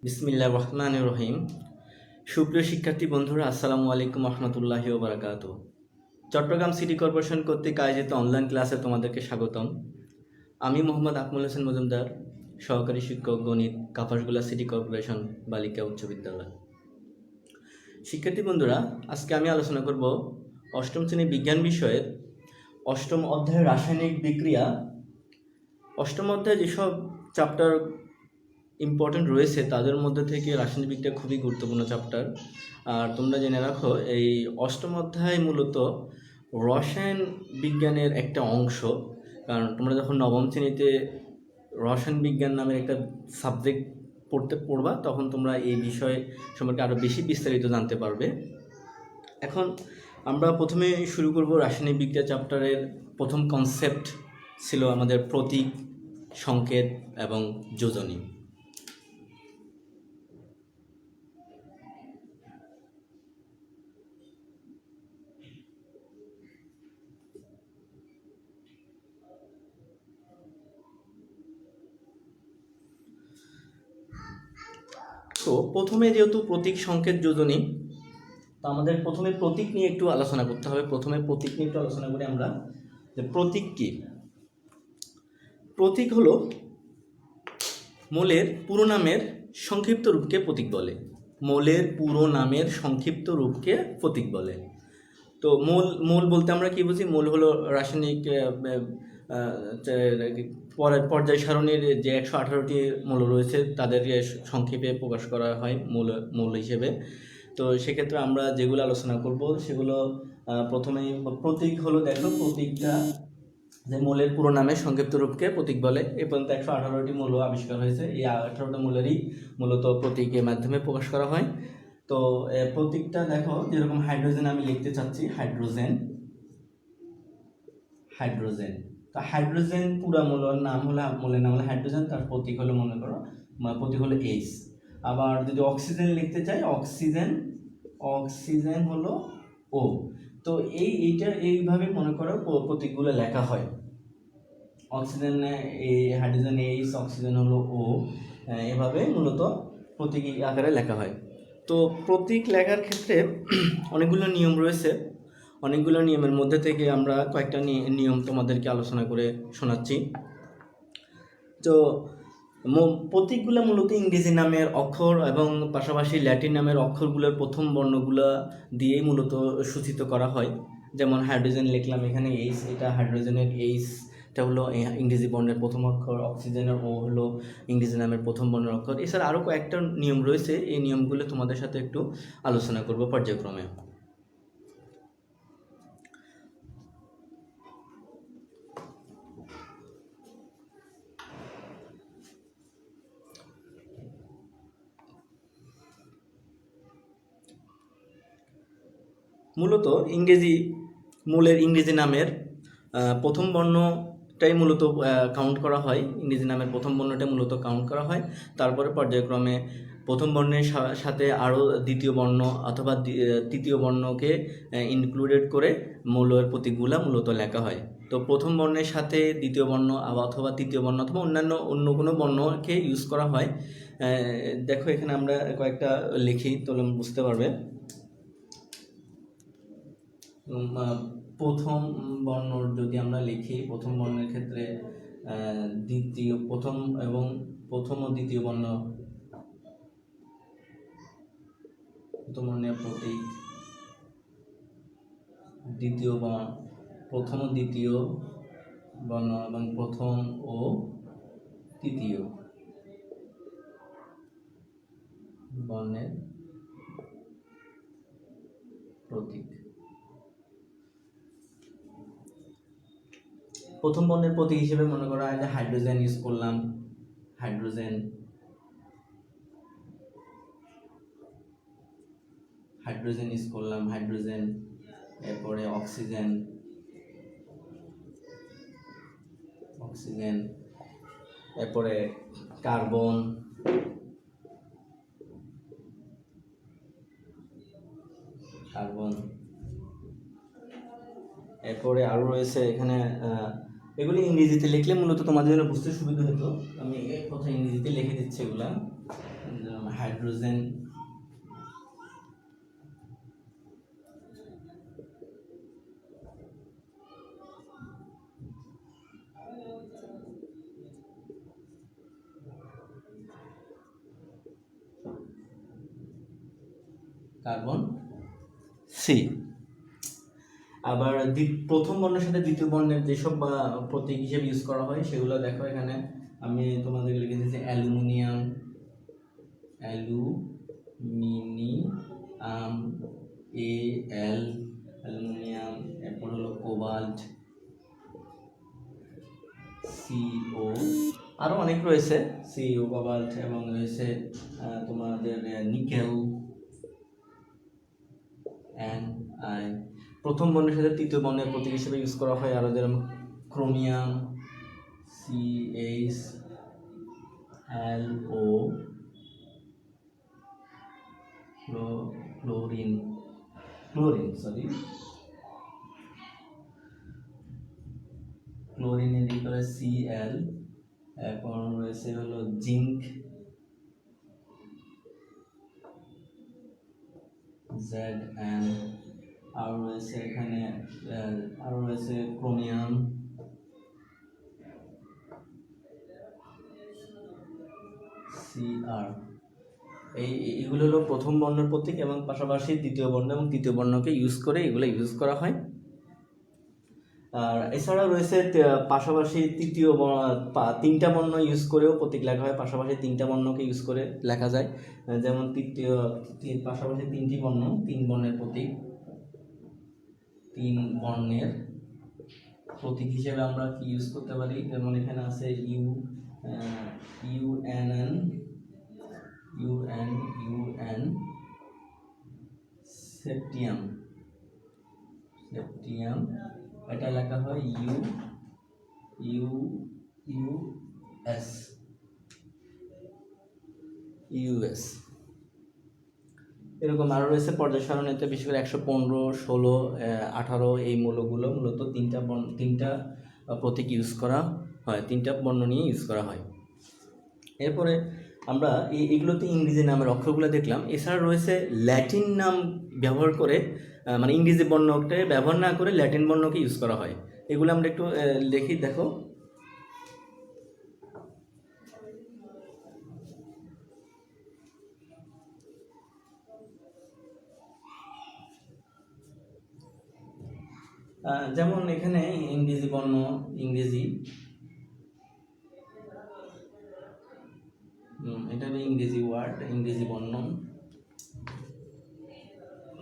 বিসমিল্লাহির রহমানির রহিম। সুপ্রিয় শিক্ষার্থী বন্ধুরা, আসসালামু আলাইকুম রহমতুল্লাহি ওয়া বারাকাতুহু। চট্টগ্রাম সিটি কর্পোরেশন কর্তৃক আয়োজিত অনলাইন ক্লাসে তোমাদেরকে স্বাগতম। আমি মোহাম্মদ আকমল হোসেন মজুমদার, সহকারী শিক্ষক গণিত, কাপাসগোলা সিটি কর্পোরেশন বালিকা উচ্চ বিদ্যালয়। শিক্ষার্থী বন্ধুরা, আজকে আমি আলোচনা করব অষ্টম শ্রেণী বিজ্ঞান বিষয়ের অষ্টম অধ্যায়ের রাসায়নিক বিক্রিয়া। অষ্টম অধ্যায়ে যেসব চ্যাপ্টার ইম্পর্টেন্ট রয়েছে তাদের মধ্যে থেকে রাসায়নিক বিক্রিয়া খুবই গুরুত্বপূর্ণ চ্যাপ্টার। আর তোমরা জেনে রাখো, এই অষ্টম অধ্যায় মূলত রসায়ন বিজ্ঞানের একটা অংশ। কারণ তোমরা যখন নবম শ্রেণীতে রসায়ন বিজ্ঞান নামের একটা সাবজেক্ট পড়বা, তখন তোমরা এই বিষয় সম্পর্কে আরও বেশি বিস্তারিত জানতে পারবে। এখন আমরা প্রথমে শুরু করব রাসায়নিক বিক্রিয়া চ্যাপ্টারের প্রথম কনসেপ্ট ছিল আমাদের প্রতীক, সংকেত এবং যোজনী। তো প্রথমে যেহেতু প্রতীক, সংকেত, যোজনী, তো আমাদের প্রথমে প্রতীক নিয়ে একটু আলোচনা করতে হবে। প্রথমে প্রতীক নিয়ে একটু আলোচনা করি আমরা, যে প্রতীক কি। প্রতীক হলো মৌলের পুরো নামের সংক্ষিপ্ত রূপকে প্রতীক বলে। মৌলের পুরো নামের সংক্ষিপ্ত রূপকে প্রতীক বলে। তো মৌল বলতে আমরা কি বুঝি? মৌল হলো রাসায়নিক পর্যায় সারণীর যে 118টি মৌল রয়েছে তাদেরকে সংক্ষেপে প্রকাশ করা হয় মৌল হিসেবে। তো সেক্ষেত্রে আমরা যেগুলো আলোচনা করব সেগুলো প্রথমেই প্রতীক হলো, দেখো প্রতীকটা যে মৌলের পুরো নামের সংক্ষিপ্ত রূপকে প্রতীক বলে। এ পর্যন্ত 118টি মৌল আবিষ্কার হয়েছে। এই 18টা মৌলেরই মূলত প্রতীকের মাধ্যমে প্রকাশ করা হয়। তো প্রতীকটা দেখো, যেরকম হাইড্রোজেন আমি লিখতে চাচ্ছি, হাইড্রোজেন। তো হাইড্রোজেন পুরা মৌলের নাম হলো হাইড্রোজেন, তার প্রতীক হলো, মনে করো প্রতীক হলো H। আবার যদি অক্সিজেন লিখতে চাই, অক্সিজেন হলো O। তো এইটা এইভাবে মনে করো প্রতীকগুলো লেখা হয়। অক্সিজেন হাইড্রোজেন H, অক্সিজেন হলো O, এভাবে মূলত প্রতীক আকারে লেখা হয়। তো প্রতীক লেখার ক্ষেত্রে অনেকগুলো নিয়ম রয়েছে। অনেকগুলো নিয়মের মধ্যে থেকে আমরা কয়েকটা নিয়ম তোমাদেরকে আলোচনা করে শোনাচ্ছি। তো প্রতীকগুলো মূলত ইংরেজি নামের অক্ষর এবং পাশাপাশি ল্যাটিন নামের অক্ষরগুলোর প্রথম বর্ণগুলো দিয়েই মূলত সূচিত করা হয়। যেমন হাইড্রোজেন লিখলাম এখানে H, এটা হাইড্রোজেনের H, এটা হলো ইংরেজি বর্ণের প্রথম অক্ষর। অক্সিজেনের O হলো ইংরেজি নামের প্রথম বর্ণের অক্ষর। এছাড়া আরও কয়েকটা নিয়ম রয়েছে, এই নিয়মগুলো তোমাদের সাথে একটু আলোচনা করব পর্যায়ক্রমে। মূলত মূলের ইংরেজি নামের প্রথম বর্ণটাই মূলত কাউন্ট করা হয়। ইংরেজি নামের প্রথম বর্ণটাই মূলত কাউন্ট করা হয়। তারপরে পর্যায়ক্রমে প্রথম বর্ণের সাথে আরও দ্বিতীয় বর্ণ অথবা তৃতীয় বর্ণকে ইনক্লুডেড করে মৌলের প্রতীকগুলো মূলত লেখা হয়। তো প্রথম বর্ণের সাথে দ্বিতীয় বর্ণ অথবা তৃতীয় বর্ণ অথবা অন্য কোনো বর্ণকে ইউজ করা হয়। দেখো এখানে আমরা কয়েকটা লিখি, তাহলে বুঝতে পারবে। প্রথম বর্ণ যদি আমরা লিখি, প্রথম বর্ণের ক্ষেত্রে প্রথম ও দ্বিতীয় বর্ণ, প্রথম বর্ণের প্রতীক, দ্বিতীয় বর্ণ, প্রথম ও দ্বিতীয় বর্ণ এবং প্রথম ও তৃতীয় বর্ণের প্রতীক। প্রথম বর্ণের প্রতীক হিসেবে মনে করা হয় যে হাইড্রোজেন ইউজ করলাম, হাইড্রোজেন ইউজ করলাম, হাইড্রোজেন। এরপরে অক্সিজেন, এরপরে কার্বন, এরপরে আরও রয়েছে এখানে। এগুলি ইংরেজিতে লিখলে মূলত তোমাদের জন্য বুঝতে সুবিধা হতো। আমি এক কথা ইংরেজিতে লিখে দিচ্ছি এগুলা। Hydrogen, carbon C. আবার প্রথম বর্ণের সাথে দ্বিতীয় বর্ণের যেসব প্রতীক হিসেবে ইউজ করা হয় সেগুলো দেখো এখানে আমি তোমাদের লিখে দিয়েছি অ্যালুমিনিয়াম, অ্যালুমিনিয়াম, এল, অ্যালুমিনিয়াম। এরপর হলো কোবাল্ট, সিও, আরও অনেক রয়েছে, সিও, কোবাল্ট, এবং রয়েছে তোমাদের নিকেল, আই। প্রথম বর্ণের সাথে তৃতীয় বর্ণের প্রতীক হিসেবে ইউজ করা হয় আরও যেরকম ক্রোমিয়াম, CH, LO, ক্লোরিন, ক্লোরিনের ভিতরে Cl। এরপর রয়েছে হলো জিঙ্ক, Zn। আরও রয়েছে এখানে আরও রয়েছে ক্রোমিয়াম, Cr। এইগুলো হলো প্রথম বর্ণের প্রতীক এবং পাশাপাশি দ্বিতীয় বর্ণ এবং তৃতীয় বর্ণকে ইউজ করে এগুলো ইউজ করা হয়। আর এছাড়াও রয়েছে পাশাপাশি তিনটা বর্ণ ইউজ করেও প্রতীক লেখা হয়, পাশাপাশি তিনটা বর্ণকে ইউজ করে লেখা যায়। যেমন পাশাপাশি তিন বর্ণের প্রতীক, তিন বর্ণের প্রতীক হিসেবে আমরা কি ইউজ করতে পারি, যেমন এখানে আছে ইউএন, সেপটিয়াম, এটা লেখা হয় ইউএস। এরকম আরও রয়েছে পর্যায় সারণীতে, বিশেষ করে 115, 16, 18 এই মৌলগুলো মূলত তিনটা প্রতীক ইউজ করা হয়, তিনটা বর্ণ নিয়ে ইউজ করা হয়। এরপরে আমরা এগুলোতে ইংরেজি নামের অক্ষরগুলো দেখলাম। এছাড়া রয়েছে ল্যাটিন নাম ব্যবহার করে, মানে ইংরেজি বর্ণকে ব্যবহার না করে ল্যাটিন বর্ণকে ইউজ করা হয়। এগুলো আমরা একটু লিখি, দেখো। যেমন এখানে ইংরেজি বর্ণ, এটা হলো ইংরেজি ওয়ার্ড, ইংরেজি বর্ণ।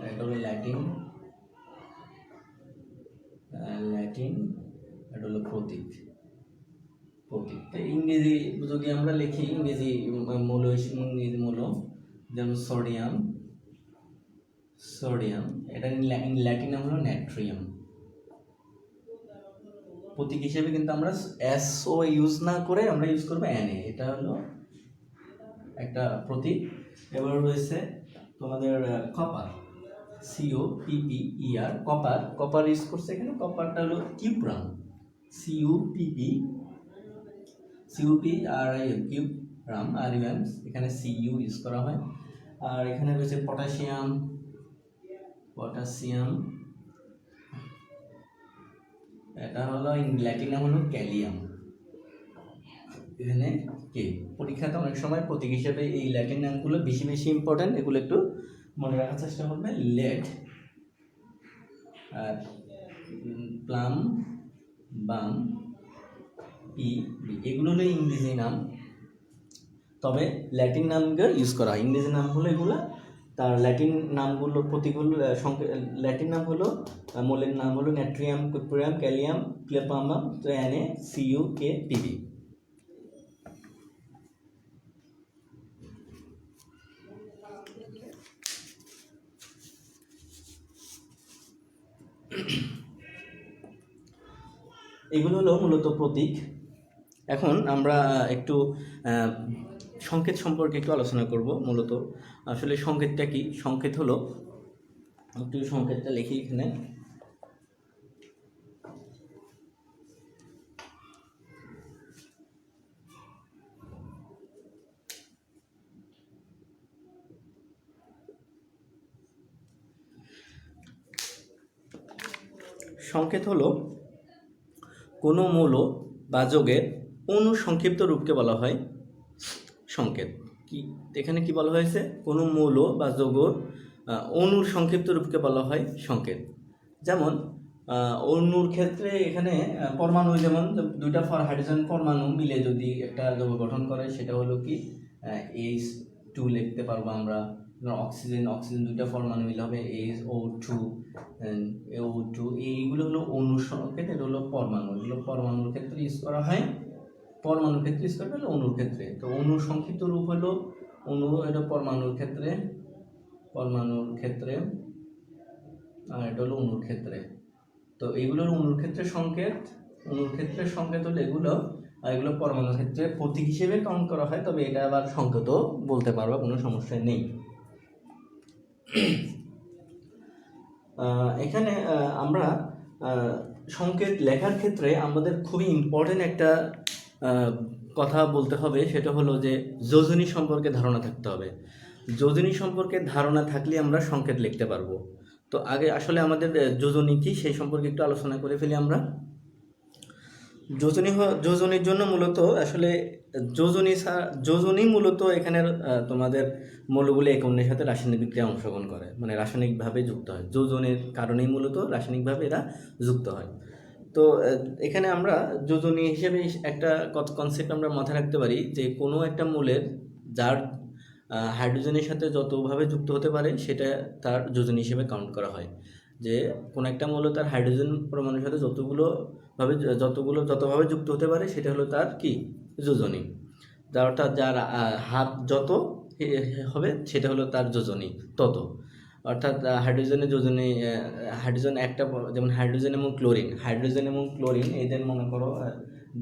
এটা হলো ল্যাটিন, এটা হলো প্রতীক। ইংরেজি যদি আমরা লিখি, ইংরেজি মৌল, যেমন সোডিয়াম, এটা ল্যাটিন নাম হলো নাট্রিয়াম। প্রতীক হিসেবে কিন্তু আমরা SO ইউজ না করে আমরা ইউজ করবো Na, এটা হলো একটা প্রতীক। এবার রয়েছে তোমাদের কপার, COPPER, কপার ইউজ করছে এখানে। কপারটা হলো কিউপ্রাম, কিউপ্রাম, এখানে CU ইউজ করা হয়। আর এখানে রয়েছে পটাশিয়াম, এটা হলো ল্যাটিন নাম হলো ক্যালিয়াম, এখানে কে। পরীক্ষাতে অনেক সময় প্রতীক হিসেবে এই ল্যাটিন নামগুলো বেশি ইম্পর্টেন্ট, এগুলো একটু মনে রাখার চেষ্টা করবে। লেড, আর প্লাম, বাম, এগুলো হলো ইংরেজি নাম, তবে ল্যাটিন নামগুলো ইউজ করা হয়। ইংরেজি নাম হলো এগুলো, তার ল্যাটিন নামগুলো প্রতীকগুলো ল্যাটিন নাম হলো, মৌলের নাম হলো নাট্রিয়াম, কুপ্রিয়াম, ক্যালিয়াম, ক্লেপামাম, তো NaCuKPb। এগুলো হলো মূলত প্রতীক। এখন আমরা একটু সংকেত সম্পর্কে একটু আলোচনা করব। মূলত আসলে সংকেতটা কি? সংকেত হলো, একটু সংকেতটা লিখি এখানে। সংকেত হলো কোনো মৌল বা যৌগের অণুর সংক্ষিপ্ত রূপকে বলা হয় সংকেত। কি এখানে কি বলা হয়েছে? কোনো মৌল বা যৌগ অণুর সংক্ষিপ্ত রূপকে বলা হয় সংকেত। যেমন অণুর ক্ষেত্রে এখানে পরমাণু, যেমন দুইটা হাইড্রোজেন পরমাণু মিলে যদি একটা যৌগ গঠন করে সেটা হলো কি H2 লিখতে পারবো আমরা। অক্সিজেন দুইটা পরমাণু মিলে হবে SO2, এইগুলো হলো অণুর সংকেত। এটা হলো পরমাণু, এগুলো পরমাণুর ক্ষেত্রে ইউজ করা হয়। পরমাণুর ক্ষেত্রে ইউজ করা হলো অণুর ক্ষেত্রে। তো অণুর সংক্ষিপ্ত রূপ হলো অণু, এটা পরমাণুর ক্ষেত্রে, আর এটা হলো অণুর ক্ষেত্রে। তো এইগুলোর অণুর ক্ষেত্রে সংকেত, হলো এগুলো, আর এগুলো পরমাণুর ক্ষেত্রে প্রতীক হিসেবে কাউন্ট করা হয়। তবে এটা আবার সংকেতও বলতে পারবা, কোনো সমস্যা নেই। এখানে আমরা সংকেত লেখার ক্ষেত্রে আমাদের খুবই ইম্পর্টেন্ট একটা কথা বলতে হবে, সেটা হলো যে যোজনী সম্পর্কে ধারণা থাকতে হবে। যোজনী সম্পর্কে ধারণা থাকলে আমরা সংকেত লিখতে পারবো। তো আগে আসলে আমাদের যোজনী কি সেই সম্পর্কে একটু আলোচনা করে ফেলি আমরা। যোজনীর জন্য মূলত আসলে যোজনী মূলত এখানে তোমাদের মৌলগুলি একে অন্যের সাথে রাসায়নিক বিক্রিয়া অংশগ্রহণ করে, মানে রাসায়নিকভাবে যুক্ত হয়। যোজনের কারণেই মূলত রাসায়নিকভাবে এরা যুক্ত হয়। তো এখানে আমরা যোজনী হিসেবে একটা কনসেপ্ট আমরা মাথায় রাখতে পারি যে কোনো একটা মৌলের যার হাইড্রোজেনের সাথে যতভাবে যুক্ত হতে পারে সেটা তার যোজনী হিসেবে কাউন্ট করা হয়। যে কোনো একটা মৌল তার হাইড্রোজেন পরমাণুর সাথে যতভাবে যুক্ত হতে পারে সেটা হলো তার কি যোজনী। অর্থাৎ যার হাত যত হবে সেটা হলো তার যোজনী তত। অর্থাৎ হাইড্রোজেনের যোজনী, হাইড্রোজেন একটা, যেমন হাইড্রোজেন এবং ক্লোরিন এদের মনে করো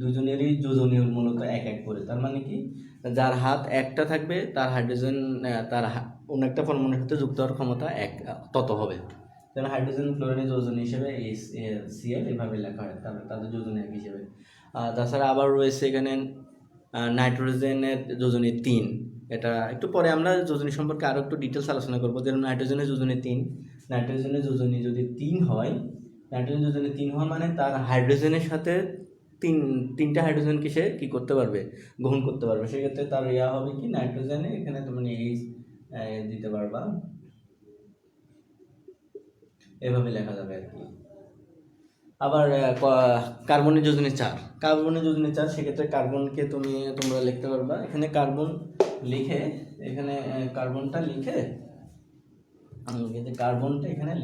দুজনেরই যোজনী মূলত এক এক করে। তার মানে কি, যার হাত একটা থাকবে তার হাইড্রোজেন অন্য একটা পরমাণুর সাথে যুক্ত হওয়ার ক্ষমতা এক তত হবে। যেমন হাইড্রোজেন ক্লোরিনের যোজনী হিসেবে HCl এভাবে লেখা হয়, তাদের যোজনী এক হিসেবে। তাছাড়া আবার রয়েছে এখানে নাইট্রোজেনের যোজনী 3। এটা একটু পরে আমরা যোজনী সম্পর্কে আরও একটু ডিটেলস আলোচনা করবো। যেমন নাইট্রোজেনের যোজনী 3, নাইট্রোজেনের যোজনী যদি 3 হয়, মানে তার হাইড্রোজেনের সাথে তিনটা হাইড্রোজেনকে সে কী করতে পারবে, গ্রহণ করতে পারবে। সেক্ষেত্রে তার হবে কি, নাইট্রোজেনে এখানে তুমি H দিতে পারবা, এভাবে লেখা যাবে আর কি। আবার কার্বনের যোজনী 4, সেক্ষেত্রে কার্বনকে তোমরা লিখতে পারবা এখানে কার্বনটা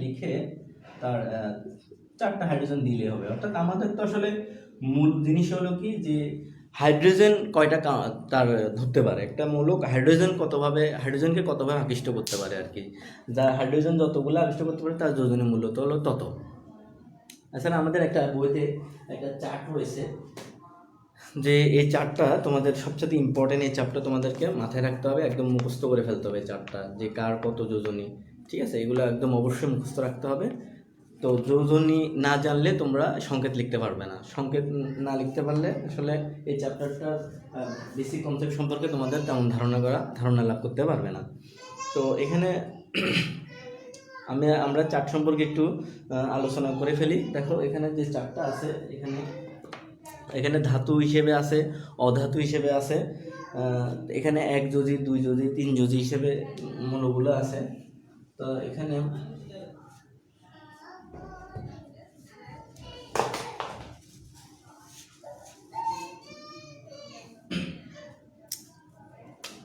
লিখে তার 4টা হাইড্রোজেন দিলে হবে। অর্থাৎ আমাদের তো আসলে মূল জিনিস হলো কি, যে হাইড্রোজেন কয়টা তার ধরতে পারে একটা মৌল, হাইড্রোজেনকে কতভাবে আকৃষ্ট করতে পারে আর কি। যা হাইড্রোজেন যতগুলো আকৃষ্ট করতে পারে তার যোজনী মূলত হলো তত। এছাড়া আমাদের একটা বইতে একটা চার্ট রয়েছে, যে এই চার্টটা তোমাদের সবচেয়ে ইম্পর্টেন্ট। এই চার্টটা তোমাদেরকে মাথায় রাখতে হবে, একদম মুখস্থ করে ফেলতে হবে চার্টটা, যে কার কত যোজনী। ঠিক আছে, এগুলো একদম অবশ্যই মুখস্থ রাখতে হবে। তো যোজনী না জানলে তোমরা সংকেত লিখতে পারবে না। সংকেত না লিখতে পারলে আসলে এই চ্যাপ্টারটার বেসিক কনসেপ্ট সম্পর্কে তোমাদের তেমন ধারণা লাভ করতে পারবে না। তো এখানে আমরা চার্ট সম্পর্কে একটু আলোচনা করে ফেলি। দেখো এখানে যে চার্টটা আছে, এখানে ধাতু হিসেবে আছে, অধাতু হিসেবে আছে, এখানে 1 যোজি, 2 যোজি, 3 যোজি হিসেবে মৌলগুলো আছে। তো এখানে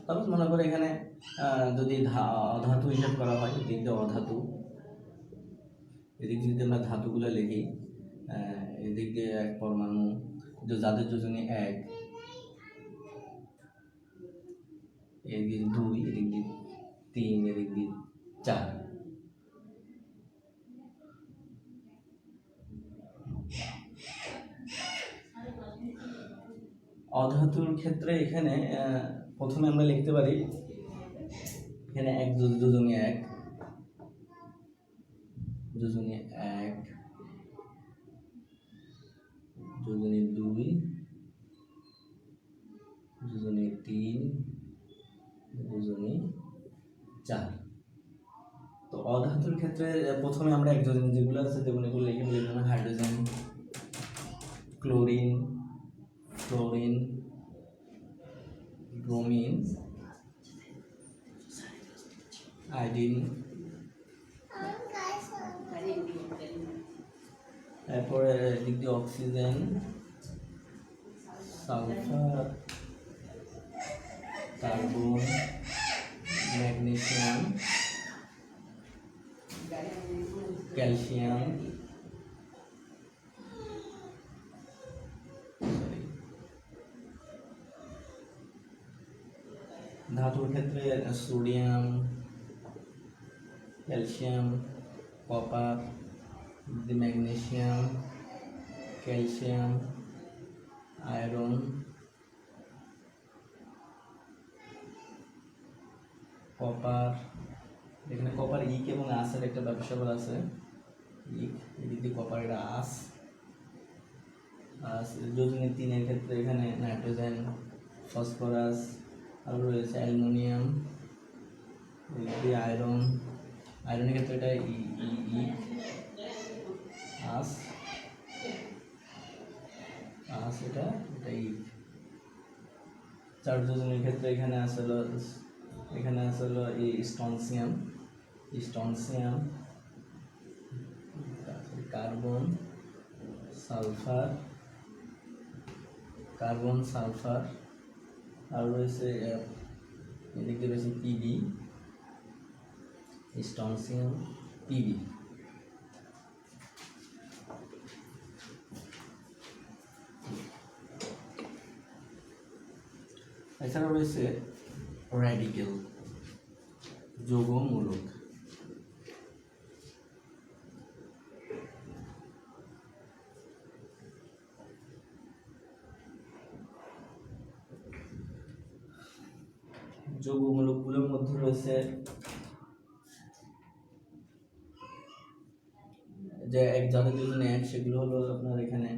তারপর মনে করে এখানে যদি অধাতু হিসাব করা হয়, এদিক দিয়ে অধাতু, এদিক দিয়ে যদি আমরা ধাতুগুলো লিখি, এদিক দিয়ে 1 পরমাণু, যাদের যোজনী 1, এদিক দিয়ে 2, এদিক দিয়ে 3, এদিক দিয়ে 4। অধাতুর ক্ষেত্রে এখানে প্রথমে আমরা লিখতে পারি, এখানে 1 যোজনী 1, যোজনী 2, যোজনী 3, যোজনী 4। তো অধাতুর ক্ষেত্রে প্রথমে আমরা একযোজনী যেগুলো আছে যেমন এগুলো লিখে ফেলি, যেমন hydrogen, chlorine, fluorine, bromine, iodine, তারপরে দিক দিয়ে oxygen, sulphur, carbon, magnesium, calcium, ধাতুর ক্ষেত্রে sodium, calcium, copper, magnesium, calcium, iron, copper, এখানে কপার ইক এবং আসের একটা ব্যবসা করা আছে, ইক এদিক দিয়ে কপার, এটা আস। যোজনী 3-এর ক্ষেত্রে এখানে নাইট্রোজেন, ফসফরাস, আর রয়েছে অ্যালুমিনিয়াম, এদিক দিয়ে আয়রন, আয়রনের ক্ষেত্রে এটা ইক, আস, আস এটা ইক। 4 যোজনীর ক্ষেত্রে এখানে আসলে এই স্ট্রনসিয়াম, কার্বন, সালফার, আর রয়েছে এদিকে রয়েছে পিবি, স্ট্রনসিয়াম, পিবি। এছাড়া রয়েছে র্যাডিক্যাল, যৌগমূলক। যৌগমূলকগুলোর মধ্যে রয়েছে যে এক জাতীয় যোজনী এক, সেগুলো হলো আপনার এখানে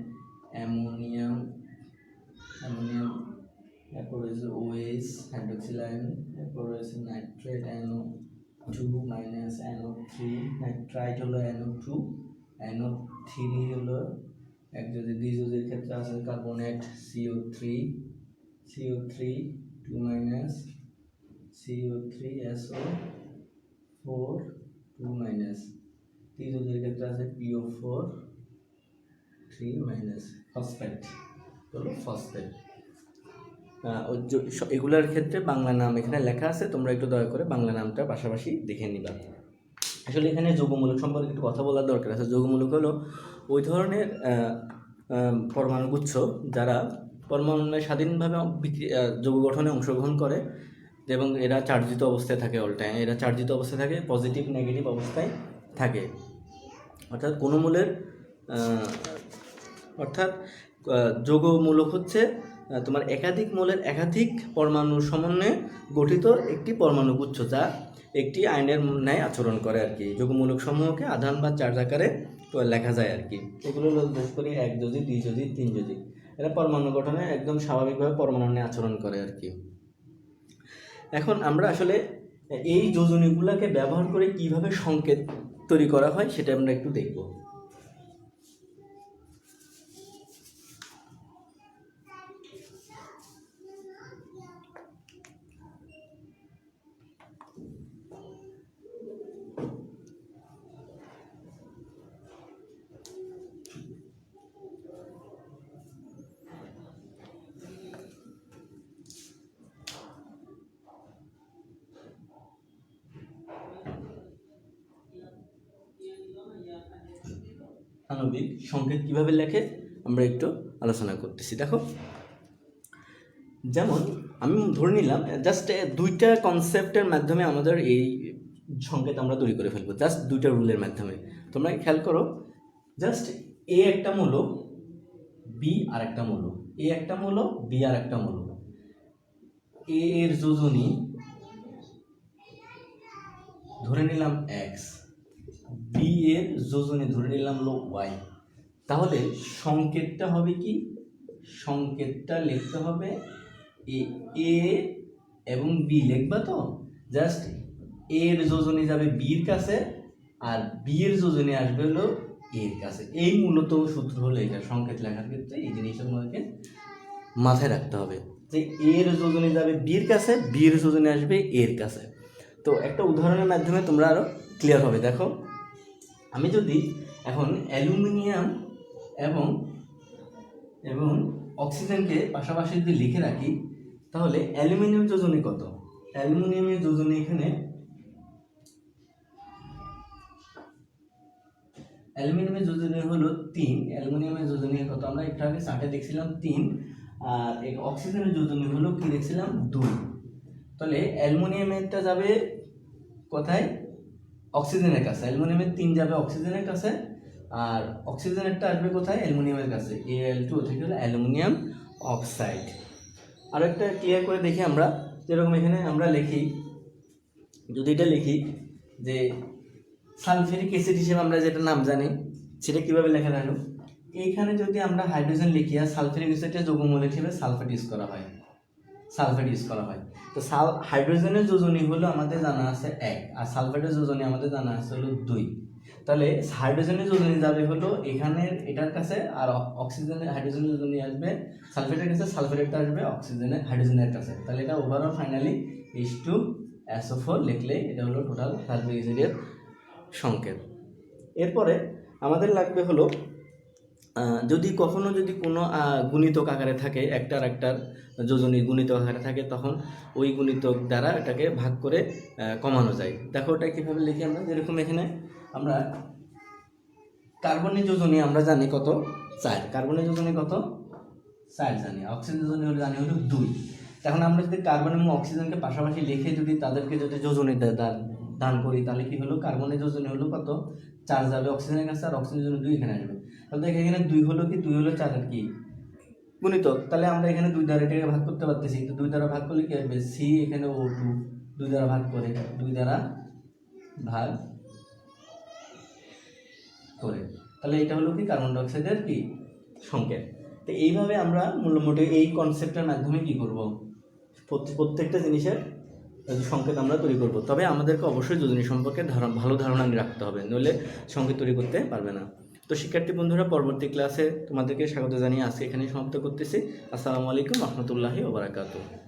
অ্যামোনিয়াম, এরপর রয়েছে OH, হাইড্রোক্সিল আয়ন, এরপর রয়েছে nitrate, NO2 minus NO3, nitrite হলো NO2, NO3 হলো এক যদি দ্বিযোজীর ক্ষেত্রে আছে carbonate, CO3, 2 minus, CO3, SO4, 2 minus. ত্রিযোজীর ক্ষেত্রে আছে PO4, 3 মাইনাস। ফসফেট হলো ফসফেট। এগুলার ক্ষেত্রে বাংলা নাম এখানে লেখা আছে, তোমরা একটু দয়া করে বাংলা নামটা পাশাপাশি দেখে নিবা। আসলে এখানে যৌগমূলক সম্পর্কে একটু কথা বলার দরকার আছে। যৌগমূলক হলো ওই ধরনের পরমাণুগুচ্ছ যারা পরমাণুতে স্বাধীনভাবে যৌগ গঠনে অংশগ্রহণ করে এবং এরা চার্জিত অবস্থায় থাকে, অল টাইম এরা চার্জিত অবস্থায় থাকে, পজিটিভ নেগেটিভ অবস্থায় থাকে। অর্থাৎ কোনো মূলের যৌগমূলক হচ্ছে তোমার একাধিক মূলের একাধিক পরমাণুর সমন্বয়ে গঠিত একটি পরমাণুগুচ্ছ যা একটি আয়নের ন্যায় আচরণ করে আর কি। যৌগমূলক সমূহকে আধান বা চার্জ আকারে লেখা যায় আর কি। এগুলো হলো বিশেষ করে একযোজী, দ্বিযোজী, তিনযোজী। এরা পরমাণু গঠনে একদম স্বাভাবিকভাবে পরমাণু নিয়ে আচরণ করে আর কি। এখন আমরা আসলে এই যোজনীগুলোকে ব্যবহার করে কিভাবে সংকেত তৈরি করা হয় সেটা আমরা একটু দেখব। আণবিক সংকেত কিভাবে লেখে আমরা একটু আলোচনা করতেছি। দেখো, যেমন আমি ধরে নিলাম জাস্ট দুইটা কনসেপ্টের মাধ্যমে আমাদের এই সংকেত আমরা তৈরি করে ফেলবো, জাস্ট দুইটা রুলের মাধ্যমে। তোমরা খেয়াল করো, জাস্ট এ একটা মূল, বি আর একটা মূল, এ একটা মূল, বি আর একটা মূল। এ এর যোজনী ধরে নিলাম এক্স, বি এর যোজনী ধরে নিলাম হলো ওয়াই। তাহলে সংকেতটা হবে কি? সংকেতটা লিখতে হবে এ এবং বি লিখবা তো। জাস্ট এর যোজনী যাবে বির কাছে আর বি এর যোজনী আসবে হলো এর কাছে। এই মূলত সূত্র হলো এটা, সংকেত লেখার ক্ষেত্রে এই জিনিসটা তোমাদেরকে মাথায় রাখতে হবে যে এর যোজনী যাবে বির কাছে, বির যোজনী আসবে এর কাছে। তো একটা উদাহরণের মাধ্যমে তোমরা আরও ক্লিয়ার হবে। দেখো, আমি যদি এখন অ্যালুমিনিয়াম এবং এবং অক্সিজেনকে পাশাপাশি যদি লিখে রাখি, তাহলে অ্যালুমিনিয়াম যোজনী কত? অ্যালুমিনিয়ামের যোজনী এখানে অ্যালুমিনিয়ামের যোজনী হলো 3। অ্যালুমিনিয়ামের যোজনী কত আমরা একটু আগে চার্টে দেখছিলাম 3, আর এই অক্সিজেনের যোজনী হলো কি দেখছিলাম 2। তাহলে অ্যালুমিনিয়ামেরটা যাবে কোথায়? অক্সিজেনের কাছে। অ্যালুমিনিয়ামের 3 যাবে অক্সিজেনের কাছে, আর অক্সিজেনেরটা আসবে কোথায়? অ্যালুমিনিয়ামের কাছে। Al2 থেকে হলো অ্যালুমিনিয়াম অক্সাইড। আর একটা ক্লিয়ার করে দেখি আমরা, যেরকম এখানে আমরা লিখি, যদি এটা লিখি যে সালফিউরিক অ্যাসিড হিসেবে আমরা যেটা নাম জানি সেটা কীভাবে লেখা থাকলো, এইখানে যদি আমরা হাইড্রোজেন লিখি আর সালফিউরিক অ্যাসিডের যৌগমূল হিসেবে সালফেট ইউজ করা হয়, সালফেট ইউজ করা হয়। তো হাইড্রোজেনের যোজনী হলো আমাদের জানা আছে 1, আর সালফেটের যোজনী আমাদের জানা আছে হলো 2। তাহলে হাইড্রোজেনের যোজনী যাবে হলো এখানের এটার কাছে, আর অক্সিজেনের হাইড্রোজেনের যোজনী আসবে সালফেটের কাছে, সালফেটেরটা আসবে অক্সিজেনের হাইড্রোজেনের কাছে। তাহলে এটা ওভারঅল ফাইনালি H2SO4 লিখলে এটা হলো টোটাল সালফিউরিক অ্যাসিডের সংকেত। এরপরে আমাদের লাগবে হলো যদি কখনো যদি কোনো গুণিতক আকারে থাকে, একটার যোজনী গুণিতক আকারে থাকে, তখন ওই গুণিতক দ্বারা এটাকে ভাগ করে কমানো যায়। দেখো ওটা কীভাবে লিখি আমরা, যেরকম এখানে আমরা কার্বনের যোজনী আমরা জানি কত? 4। কার্বনের যোজনী কত? 4 জানি। অক্সিজেন যোজনী জানি হলো 2। এখন আমরা যদি কার্বন এবং অক্সিজেনকে পাশাপাশি লিখে যদি তাদেরকে যদি যোজনী দান করি, তাহলে কি হলো? কার্বনের যোজনী হলো কত? 4 যাবে অক্সিজেনের কাছে, আর অক্সিজেনের জন্য 2 এখানে আসবে। তাহলে দেখো এখানে 2 হলো কি? 2 হলো 4 এর কি গুণিতক। তাহলে আমরা এখানে 2 দ্বারা এটাকে ভাগ করতে পারতেছি। তো 2 দ্বারা ভাগ করলে কি আসবে? সি এখানে O2 2 দ্বারা ভাগ করে, 2 দ্বারা ভাগ করে, তাহলে এটা হলো কি? কার্বন ডাই অক্সাইডের কি সংকেত। তো এইভাবে আমরা মোটামুটি এই কনসেপ্টের মাধ্যমে কি করব? প্রত্যেকটা জিনিসের সংকেত আমরা তৈরি করব। তবে আমাদেরকে অবশ্যই যোজনী সম্পর্কে ভালো ধারণা রাখতে হবে, নইলে সংকেত তৈরি করতে পারবে না। তো শিক্ষার্থী বন্ধুরা, পরবর্তী ক্লাসে তোমাদেরকে স্বাগত জানিয়ে আজকে এখানে সমাপ্ত করতেছি। আসসালামু আলাইকুম রহমতুল্লাহি ওয়া বারাকাতুহু।